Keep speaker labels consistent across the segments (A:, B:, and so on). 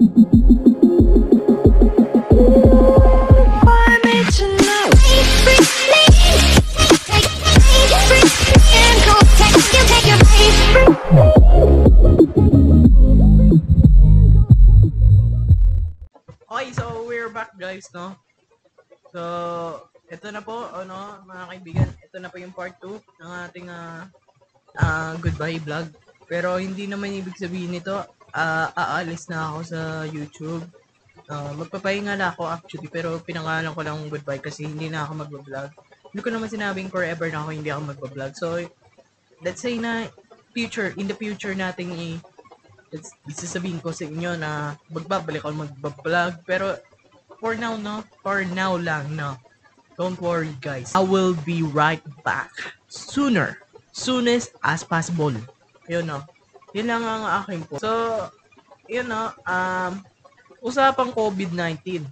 A: Okay, so we're back guys, no? So, ito na po, ano, mga kaibigan, ito na po yung part 2 ng ating goodbye vlog. Pero hindi naman ibig sabihin nito, aalis na ako sa YouTube. Magpapahinga na ako actually, pero pinangalan ko lang goodbye kasi hindi na ako mag-vlog. Hindi ko naman sinabing forever na ako hindi ako mag-vlog. So, let's say na in the future nating isasabihin ko sa inyo na magbabalik ako mag-vlog. Pero, for now, no? For now lang, no? Don't worry, guys. I will be right back. Soonest as possible. Yun, no? Yun lang ang aking po. So, yun, no? Usapang COVID-19.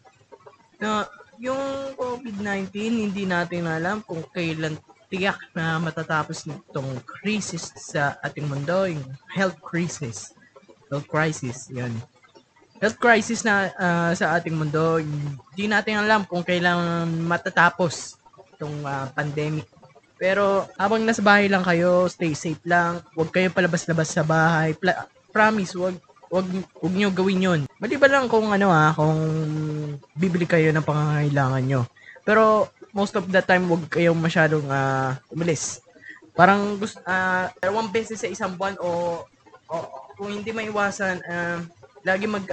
A: No, yung COVID-19, hindi natin alam kung kailan tiyak na matatapos nitong crisis sa ating mundo, yung health crisis. Health crisis, yun. Health crisis na sa ating mundo, hindi natin alam kung kailan matatapos itong pandemic. Pero habang nasa bahay lang kayo, stay safe lang. Huwag kayo palabas-labas sa bahay. Promise, wag nyo gawin yun. Maliban lang kung kung bibili kayo ng pangangailangan nyo. Pero most of the time, wag kayong masyadong umalis. Parang dalawang beses sa isang buwan o kung hindi maiwasan, lagi mag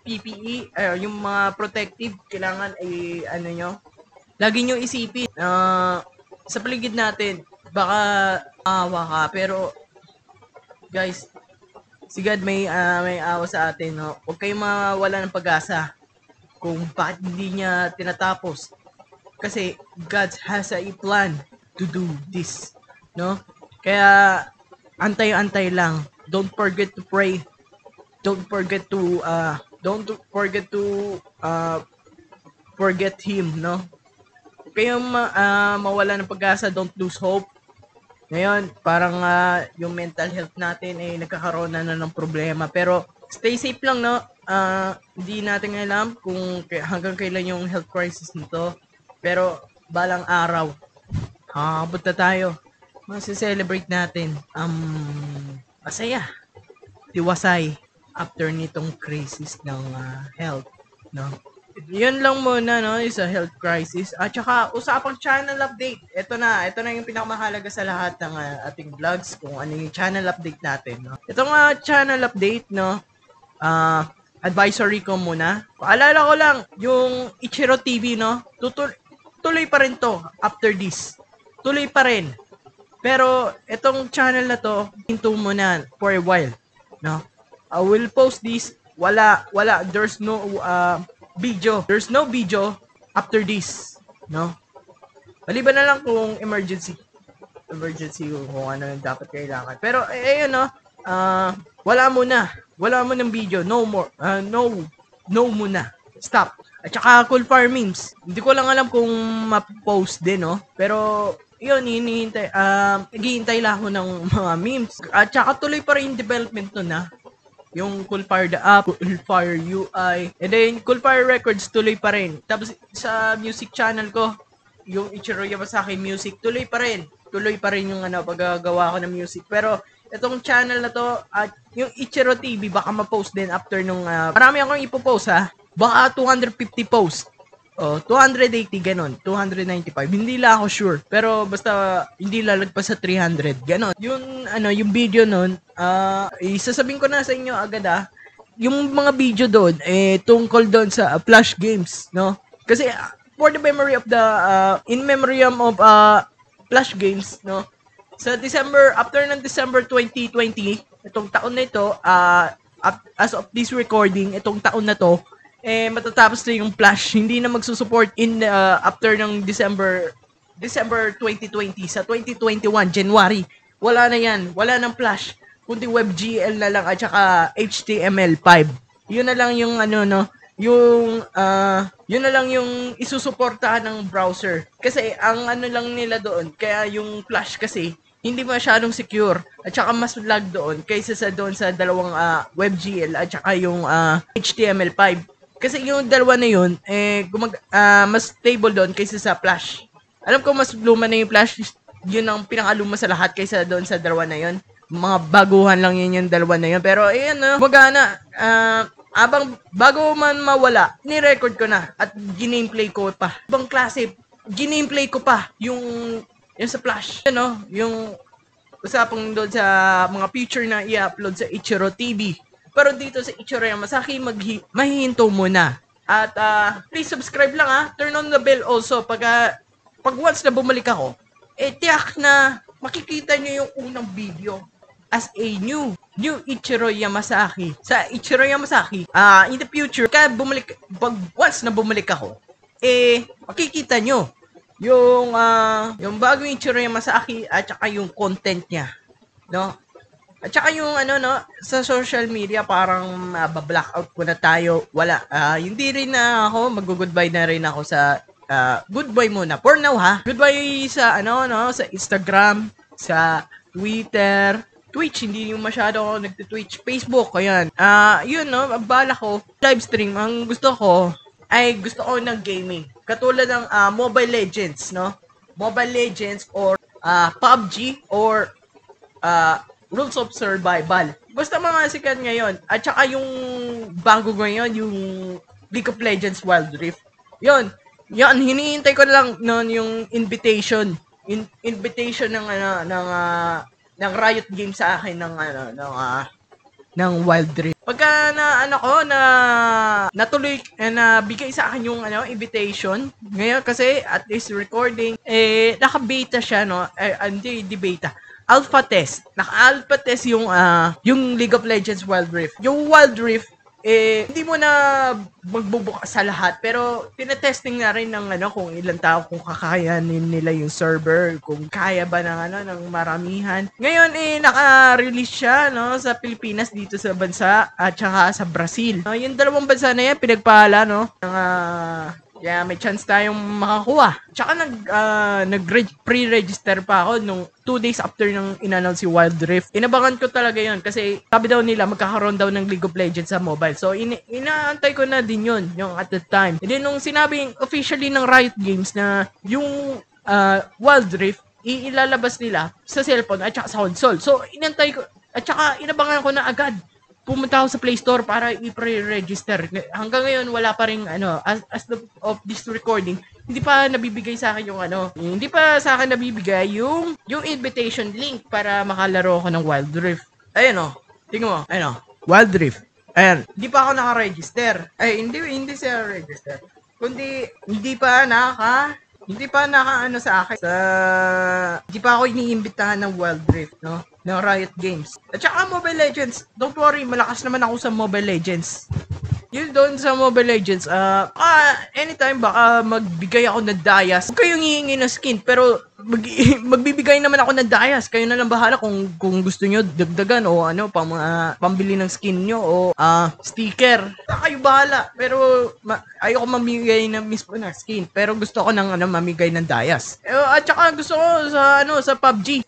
A: PPE, yung mga protective, kailangan ay lagi nyo isipin, sa paligid natin, baka awa ka, pero guys, si God may awa sa atin, no? Huwag kayong mawala ng pag-asa kung bakit hindi niya tinatapos. Kasi God has a plan to do this, no? Kaya antay-antay lang. Don't forget to pray. Don't forget to forget Him, no? Huwag kayong mawala ng pag-asa. Don't lose hope. Ngayon, parang yung mental health natin ay nagkakaroon na ng problema. Pero stay safe lang, no? Hindi natin alam kung hanggang kailan yung health crisis nito. Pero balang araw, punta tayo. Masi-celebrate natin. Masaya. Tiwasay after nitong crisis ng health, no? Yun lang muna, no, sa health crisis. At saka, usapang channel update. Ito na yung pinakamahalaga sa lahat ng ating vlogs, kung ano yung channel update natin, no. Itong channel update, no, advisory ko muna. Paalala ko lang, yung Ichiro TV, no, tuloy pa rin to after this. Tuloy pa rin. Pero, itong channel na to, hinto muna for a while, no. I will post this. Wala, there's no video. There's no video after this, no? Maliban na lang kung emergency kung ano yung dapat kailangan. Pero ayun, no, wala munang video. No more. No muna. Stop. At saka Cool Fire memes. Hindi ko lang alam kung ma-post din, no? Pero yun, naghihintay lang ako ng mga memes. At saka tuloy pa rin yung development nun, yung Coolfire the app, Coolfire UI, and then Coolfire Records tuloy pa rin. Tapos sa music channel ko, yung Ichiro Yamasaki Music, tuloy pa rin yung paggagawa ko ng music. Pero itong channel na to, at yung Ichiro TV, baka ma-post din after nung marami akong ipopost, baka 250 posts. 280 ganon, 295. Hindi lang ako sure. Pero basta hindi lalagpas sa 300. Ganon. Yung video nun, isasabihin ko na sa inyo agad, yung mga video doon tungkol doon sa Flash games, no? Kasi for the memory of in memoriam of Flash games, no? Sa after ng December 2020, itong taon na ito, as of this recording, itong taon na to, matatapos na yung Flash. Hindi na magsusupport after ng December 2020. Sa 2021, January, wala na yan. Wala nang Flash. Kundi WebGL na lang at saka HTML5. Yun na lang yung yun na lang yung isusuportahan ng browser. Kasi ang lang nila doon, kaya yung Flash kasi hindi masyadong secure at saka mas lag doon kaysa sa doon sa dalawang WebGL at saka yung HTML5. Kasi yung dalawa na yun, mas stable doon kaysa sa Flash. Alam ko mas luma na yung Flash, yun ang pinakaluma sa lahat kaysa doon sa dalawa na yun. Mga baguhan lang yun yung dalawa na yun. Pero ayan, magana, bago man mawala, ni-record ko na at ginameplay ko pa. Ibang klase, ginameplay ko pa yung sa Flash. Yung usapang doon sa mga feature na i-upload sa Ichiro TV. Pero dito sa Ichiro Yamasaki, mahihinto muna. At please subscribe lang turn on the bell also. Pag once na bumalik ako, tiyak na makikita nyo yung unang video as a new Ichiro Yamasaki. Sa Ichiro Yamasaki, in the future, once na bumalik ako, makikita nyo yung bagong Ichiro Yamasaki at saka yung content niya. No? At saka yung sa social media parang ba-blackout ko na tayo. Wala. Hindi rin na ako mag-goodbye na rin ako sa goodbye muna. For now Goodbye sa sa Instagram, sa Twitter, Twitch, hindi yung masyado ako nagte-Twitch, Facebook, ayan. Yun bala ko live stream. Ang gusto ko ng gaming. Katulad ng Mobile Legends, Mobile Legends or PUBG or Rules of Survival. Basta mga sikat ngayon. At saka yung bago ngayon, yung League of Legends Wild Rift. Yan, hinihintay ko lang noon yung invitation. Invitation ng Riot Games sa akin ng Wild Rift. Pagka natuloy bigay sa akin yung invitation ngayon kasi at least recording naka-beta siya hindi beta. Alpha test. Naka-alpha test yung League of Legends Wild Rift. Yung Wild Rift, hindi mo na magbubukas sa lahat. Pero, tinetesting na rin ng kung ilang tao, kung kakayanin nila yung server, kung kaya ba ng maramihan. Ngayon, naka-release siya, sa Pilipinas, dito sa bansa, at saka sa Brazil. Yung dalawang bansa na yan, pinagpala, may chance tayong makakuha. Tsaka pre-register pa ako nung 2 days after nang in-announce si Wild Rift. Inabangan ko talaga yon kasi sabi daw nila magkakaroon daw ng League of Legends sa mobile. So, inaantay ko na din yun, yung at the time. And then, nung sinabing officially ng Riot Games na yung Wild Rift, ilalabas nila sa cellphone at saka sa console. So, inantay ko, at saka inabangan ko na agad. Pumunta ako sa Play Store para i-pre-register. Hanggang ngayon, wala pa rin, as of this recording, hindi pa nabibigay sa akin yung invitation link para makalaro ako ng Wild Rift. Ayun tingnan mo, Wild Rift. Ayan, hindi pa ako naka-register. Hindi siya register. Kundi, hindi pa sa akin. Hindi pa ako iniimbitahan ng Wild Rift, ng Riot Games. At saka Mobile Legends. Don't worry, malakas naman ako sa Mobile Legends. Yun doon sa Mobile Legends, anytime baka magbigay ako ng dayas. Huwag kayong hihingi ng skin, pero magbibigay naman ako ng dayas. Kayo na lang bahala kung gusto nyo dagdagan o pambili ng skin nyo o sticker. Kayo bahala. Pero ayoko mamigay na mismo ng skin. Pero gusto ko ng mamigay ng dayas. At saka gusto ko sa PUBG.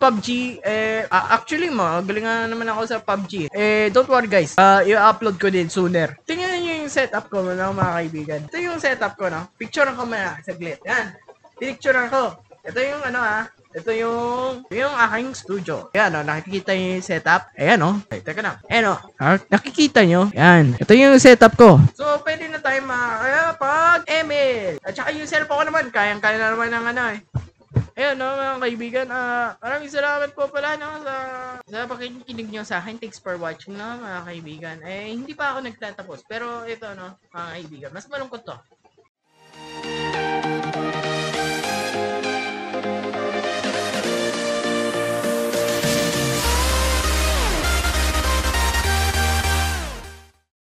A: Actually, magaling naman ako sa PUBG. Don't worry guys. I-upload ko din sooner. Tingnan nyo yung setup ko mga kaibigan. Ito yung setup ko, Picturean ko muna saglit. Yan. Picturean ko. Ito yung ito yung aking studio. Ayan nakikita nyo yung setup. Ayan teka na. Ayan nakikita nyo. Ayan. Ito yung setup ko. So, pwede na tayo makakapag-email. At saka yung cellphone ko naman, kayang-kaya na naman ng Ayun mga kaibigan, maraming salamat po pala sa pakikinig nyo sa akin. Thanks for watching mga kaibigan. Hindi pa ako nagtatapos, pero ito mga kaibigan, mas malungkot to.